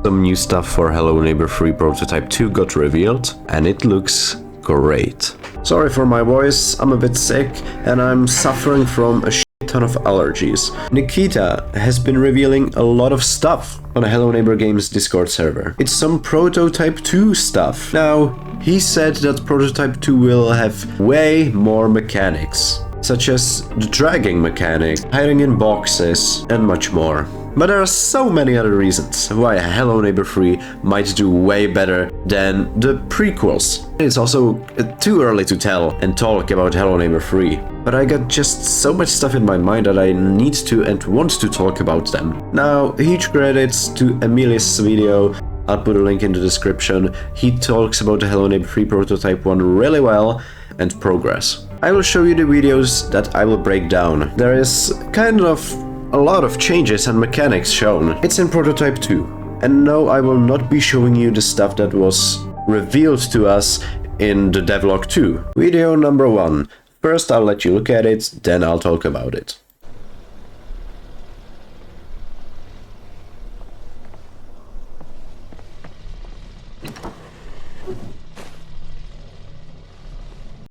Some new stuff for Hello Neighbor 3 Prototype 2 got revealed, and it looks great. Sorry for my voice, I'm a bit sick, and I'm suffering from a shit ton of allergies. Nikita has been revealing a lot of stuff on a Hello Neighbor Games Discord server. It's some Prototype 2 stuff. Now, he said that Prototype 2 will have way more mechanics, such as the dragging mechanic, hiding in boxes, and much more. But there are so many other reasons why Hello Neighbor 3 might do way better than the prequels. It's also too early to tell and talk about Hello Neighbor 3, but I got just so much stuff in my mind that I need to and want to talk about them. Now, huge credits to Emilius' video. I'll put a link in the description. He talks about the Hello Neighbor 3 Prototype 1 really well and progress. I will show you the videos that I will break down. There is kind of a lot of changes and mechanics shown. It's in Prototype 2. And no, I will not be showing you the stuff that was revealed to us in the devlog 2. Video number 1. First I'll let you look at it, then I'll talk about it.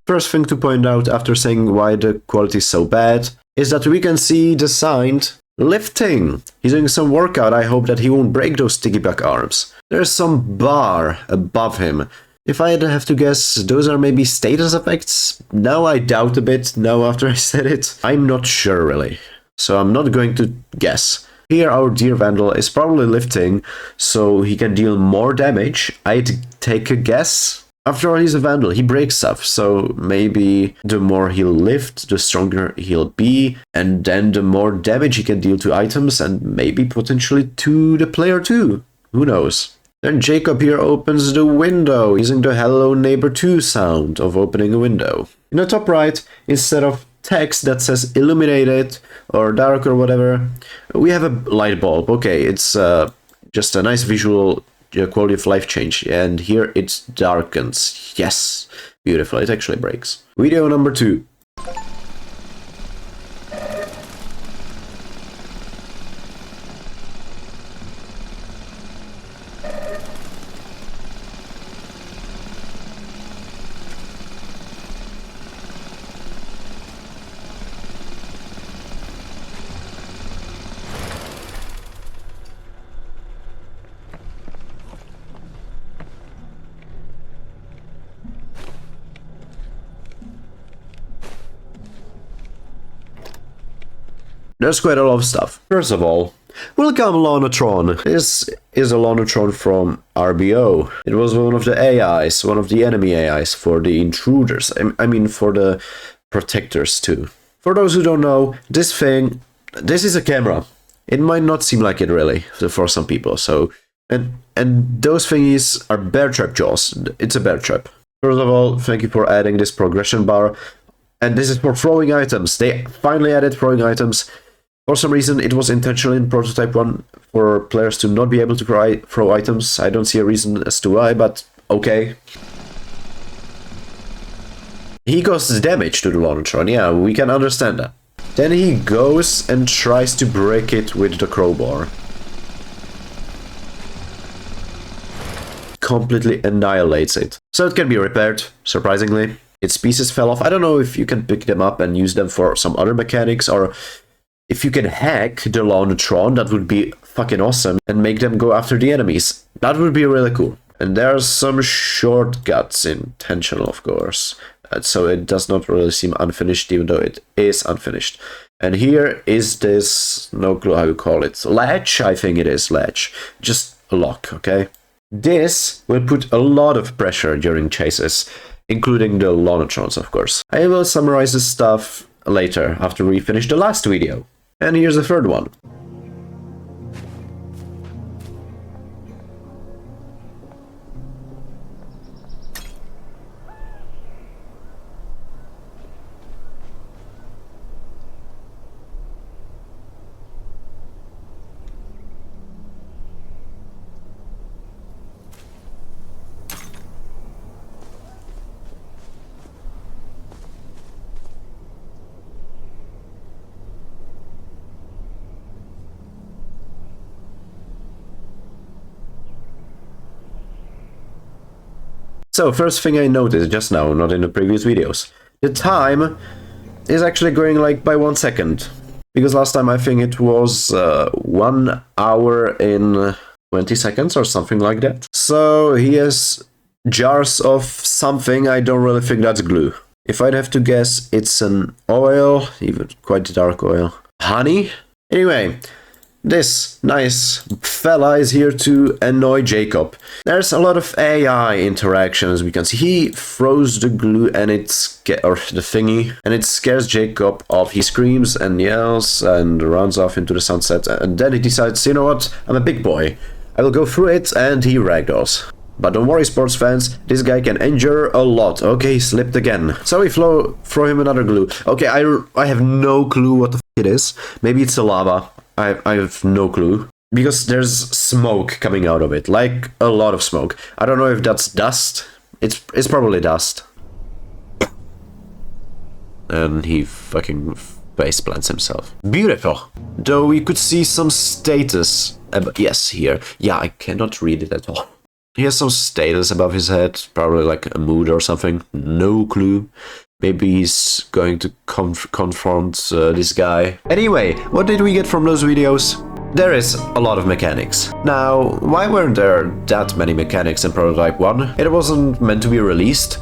First thing to point out after saying why the quality is so bad is that we can see the sign lifting. He's doing some workout. I hope that he won't break those sticky back arms. There's some bar above him. If I had to have to guess, those are maybe status effects? Now I doubt a bit, now after I said it. I'm not sure really, so I'm not going to guess. Here our dear Vandal is probably lifting, so he can deal more damage. I'd take a guess. After all, he's a Vandal, he breaks stuff, so maybe the more he'll lift, the stronger he'll be, and then the more damage he can deal to items, and maybe potentially to the player too. Who knows? Then Jacob here opens the window, using the Hello Neighbor 2 sound of opening a window. In the top right, instead of text that says illuminated or dark or whatever, we have a light bulb. Okay, it's just a nice visual quality of life change, and here it darkens. Yes, beautiful, it actually breaks. Video number 2. There's quite a lot of stuff. First of all, welcome Lonatron. This is a Lonatron from RBO. It was one of the AIs, one of the enemy AIs for the intruders. I mean for the protectors too. For those who don't know, this is a camera. It might not seem like it really for some people. So and those thingies are bear trap jaws. It's a bear trap. First of all, thank you for adding this progression bar. And this is for throwing items. They finally added throwing items. For some reason, it was intentional in Prototype 1 for players to not be able to throw items. I don't see a reason as to why, but okay. He causes damage to the Lonatron, yeah, we can understand that. Then he goes and tries to break it with the crowbar. Completely annihilates it. So it can be repaired, surprisingly. Its pieces fell off. I don't know if you can pick them up and use them for some other mechanics, or if you can hack the Lonatron, that would be fucking awesome, and make them go after the enemies. That would be really cool. And there are some shortcuts, intentional of course, so it does not really seem unfinished, even though it is unfinished. And here is this, no clue how you call it, latch? I think it is latch. Just a lock, okay? This will put a lot of pressure during chases, including the Lonatrons, of course. I will summarize this stuff later, after we finish the last video. And here's the third one. So, first thing I noticed just now, not in the previous videos. The time is actually going like by 1 second. Because last time I think it was 1 hour in 20 seconds or something like that. So he has jars of something, I don't really think that's glue. If I'd have to guess, it's an oil, even quite dark oil. Honey? Anyway, this nice fella is here to annoy Jacob. There's a lot of AI interaction, as we can see. He throws the glue and or the thingy, and it scares Jacob off. He screams and yells and runs off into the sunset, and then he decides, you know what, I'm a big boy. I will go through it, and he ragdolls. But don't worry, sports fans, this guy can injure a lot. Okay, he slipped again. So we throw him another glue. Okay, I have no clue what the f it is. Maybe it's a lava. I have no clue. Because there's smoke coming out of it. Like, a lot of smoke. I don't know if that's dust. It's probably dust. And he fucking face plants himself. Beautiful. Though we could see some status. Yes, here. Yeah, I cannot read it at all. He has some status above his head. Probably like a mood or something. No clue. Maybe he's going to confront this guy. Anyway, what did we get from those videos? There is a lot of mechanics. Now, why weren't there that many mechanics in Prototype 1? It wasn't meant to be released.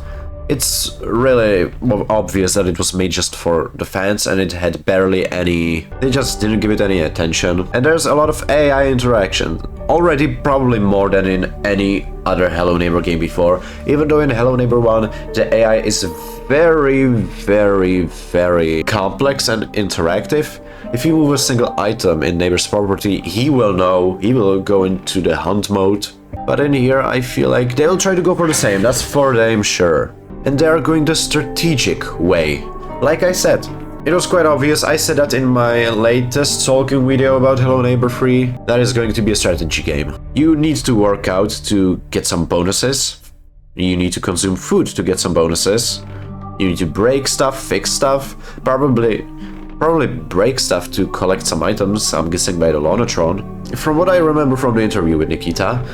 It's really obvious that it was made just for the fans and it had barely any... They just didn't give it any attention. And there's a lot of AI interaction. Already probably more than in any other Hello Neighbor game before. Even though in Hello Neighbor 1 the AI is very, very, very complex and interactive. If you move a single item in neighbor's property, he will know, he will go into the hunt mode. But in here I feel like they'll try to go for the same, that's for damn sure. And they're going the strategic way. Like I said, it was quite obvious. I said that in my latest talking video about Hello Neighbor 3. That is going to be a strategy game. You need to work out to get some bonuses. You need to consume food to get some bonuses. You need to break stuff, fix stuff. Probably break stuff to collect some items, I'm guessing by the Lonatron. From what I remember from the interview with Nikita,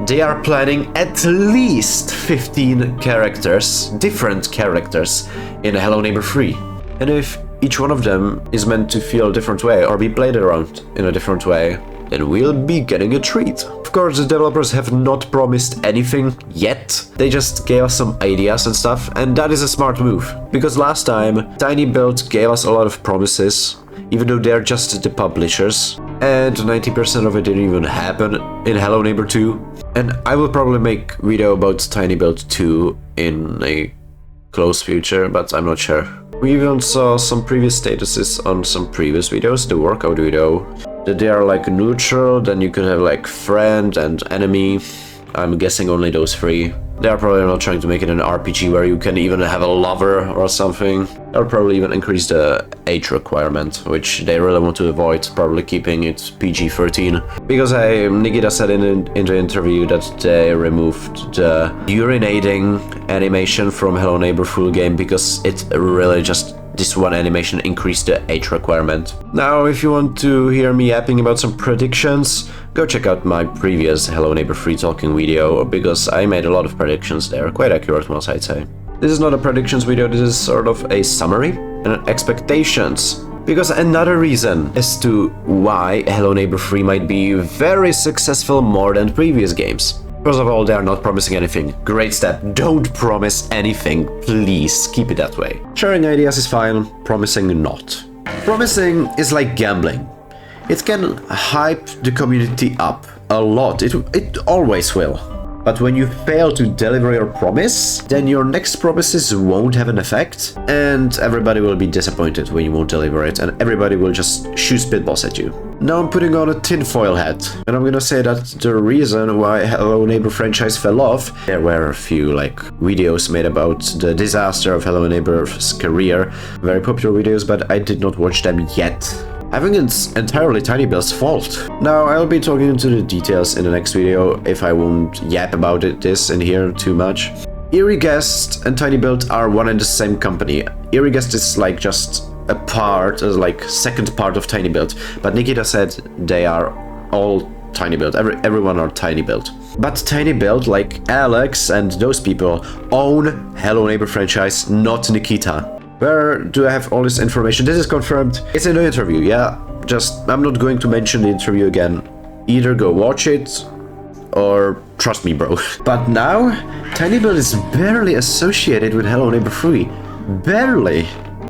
they are planning at least 15 characters, different characters, in Hello Neighbor 3. And if each one of them is meant to feel a different way or be played around in a different way, then we'll be getting a treat. Of course, the developers have not promised anything yet. They just gave us some ideas and stuff, and that is a smart move. Because last time, Tiny Build gave us a lot of promises, even though they're just the publishers. And 90% of it didn't even happen in Hello Neighbor 2. And I will probably make a video about Tiny Build 2 in a close future, but I'm not sure. We even saw some previous statuses on some previous videos, the workout video, that they are like neutral, then you could have like friend and enemy. I'm guessing only those three. They are probably not trying to make it an RPG where you can even have a lover or something. They'll probably even increase the age requirement, which they really want to avoid, probably keeping it PG-13. Because Nikita said in the interview that they removed the urinating animation from Hello Neighbor full game because it really just... This one animation increased the age requirement. Now, if you want to hear me yapping about some predictions, go check out my previous Hello Neighbor 3 talking video, because I made a lot of predictions there, quite accurate ones I'd say. This is not a predictions video, this is sort of a summary and expectations. Because another reason as to why Hello Neighbor 3 might be very successful more than previous games. First of all, they are not promising anything. Great step. Don't promise anything. Please, keep it that way. Sharing ideas is fine, promising not. Promising is like gambling. It can hype the community up a lot. It always will. But when you fail to deliver your promise, then your next promises won't have an effect, and everybody will be disappointed when you won't deliver it, and everybody will just shoot spitballs at you. Now I'm putting on a tinfoil hat, and I'm gonna say that the reason why Hello Neighbor franchise fell off, there were a few videos made about the disaster of Hello Neighbor's career, very popular videos, but I did not watch them yet. I think it's entirely Tiny Build's fault. Now, I'll be talking into the details in the next video, if I won't yap about this in here too much. Eerie Guest and Tiny Build are one and the same company. Eerie Guest is just a part, second part of Tiny Build, but Nikita said they are all tiny build. Everyone are tiny build. But tiny build, like Alex and those people, own Hello Neighbor franchise, not Nikita. Where do I have all this information? This is confirmed. It's in the interview, yeah. I'm not going to mention the interview again. Either go watch it, or trust me, bro. But now, Tiny Build is barely associated with Hello Neighbor 3. Barely.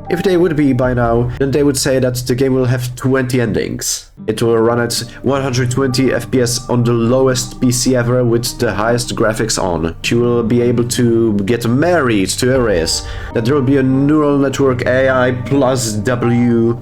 If they would be by now, then they would say that the game will have 20 endings. It will run at 120 FPS on the lowest PC ever with the highest graphics on. You will be able to get married to Ares. That there will be a neural network AI plus W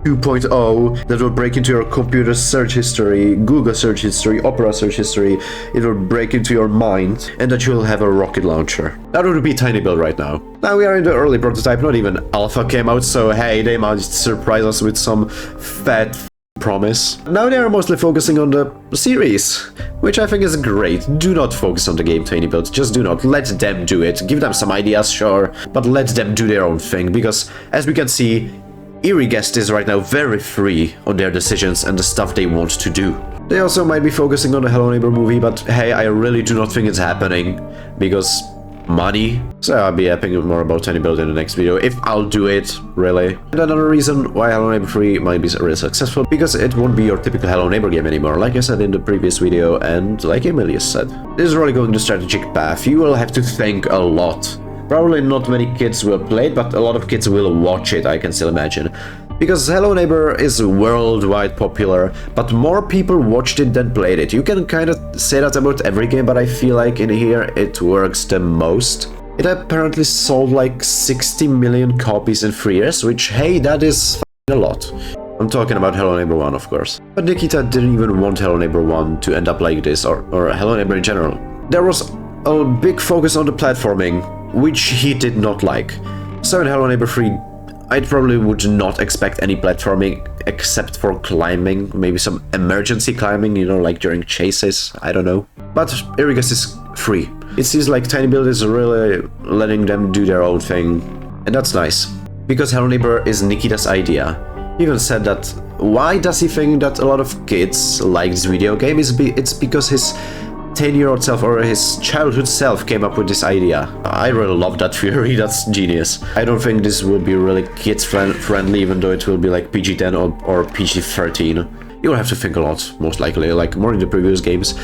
2.0 that will break into your computer search history, Google search history, Opera search history. It will break into your mind, and that you'll have a rocket launcher. That would be Tiny Build right now. Now we are in the early prototype, not even alpha came out, so hey, they might surprise us with some fat promise. Now they are mostly focusing on the series, which I think is great. Do not focus on the game, Tiny Build. Just do not. Let them do it. Give them some ideas, sure, but let them do their own thing, because as we can see, Eerie Guest is right now very free on their decisions and the stuff they want to do. They also might be focusing on the Hello Neighbor movie, but hey, I really do not think it's happening, because money. So I'll be yapping more about Tiny Build in the next video, if I'll do it, really. And another reason why Hello Neighbor 3 might be really successful, because it won't be your typical Hello Neighbor game anymore, like I said in the previous video, and like Emilius said. This is really going the strategic path. You will have to think a lot. Probably not many kids will play it, but a lot of kids will watch it, I can still imagine. Because Hello Neighbor is worldwide popular, but more people watched it than played it. You can kind of say that about every game, but I feel like in here it works the most. It apparently sold like 60 million copies in 3 years, which, hey, that is a lot. I'm talking about Hello Neighbor 1, of course. But Nikita didn't even want Hello Neighbor 1 to end up like this, or Hello Neighbor in general. There was a big focus on the platforming, which he did not like. So in Hello Neighbor 3, I probably would not expect any platforming except for climbing, maybe some emergency climbing, you know, like during chases, I don't know. But Eerie Guest is free. It seems like Tiny Build is really letting them do their own thing, and that's nice. Because Hello Neighbor is Nikita's idea. He even said that why does he think that a lot of kids like this video game? It's because his 10-year-old self or his childhood self came up with this idea. I really love that theory, that's genius. I don't think this will be really kids friendly, even though it will be like PG-10 or PG-13. You'll have to think a lot, most likely, like more in the previous games.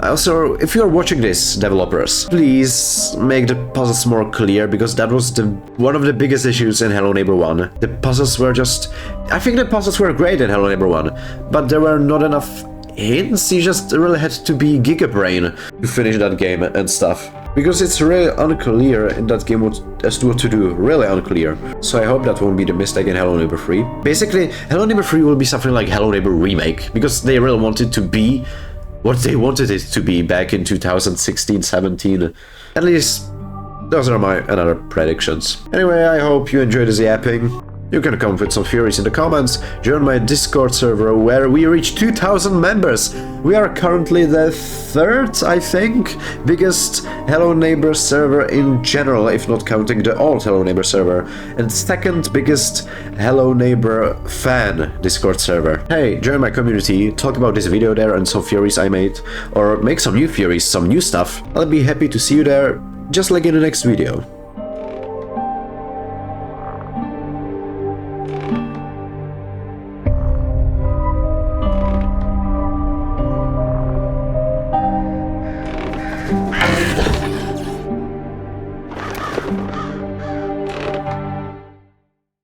Also, if you're watching this, developers, please make the puzzles more clear, because that was one of the biggest issues in Hello Neighbor 1. The puzzles were just... I think the puzzles were great in Hello Neighbor 1, but there were not enough hints. You just really had to be Gigabrain to finish that game and stuff. Because it's really unclear in that game as to what to do. Really unclear. So I hope that won't be the mistake in Hello Neighbor 3. Basically, Hello Neighbor 3 will be something like Hello Neighbor Remake, because they really wanted to be what they wanted it to be back in 2016-17. At least, those are my another predictions. Anyway, I hope you enjoyed this yapping. You can come up with some theories in the comments, join my Discord server where we reach 2,000 members. We are currently the 3rd, I think, biggest Hello Neighbor server in general, if not counting the old Hello Neighbor server, and 2nd biggest Hello Neighbor fan Discord server. Hey, join my community, talk about this video there and some theories I made, or make some new theories, some new stuff. I'll be happy to see you there, just like in the next video.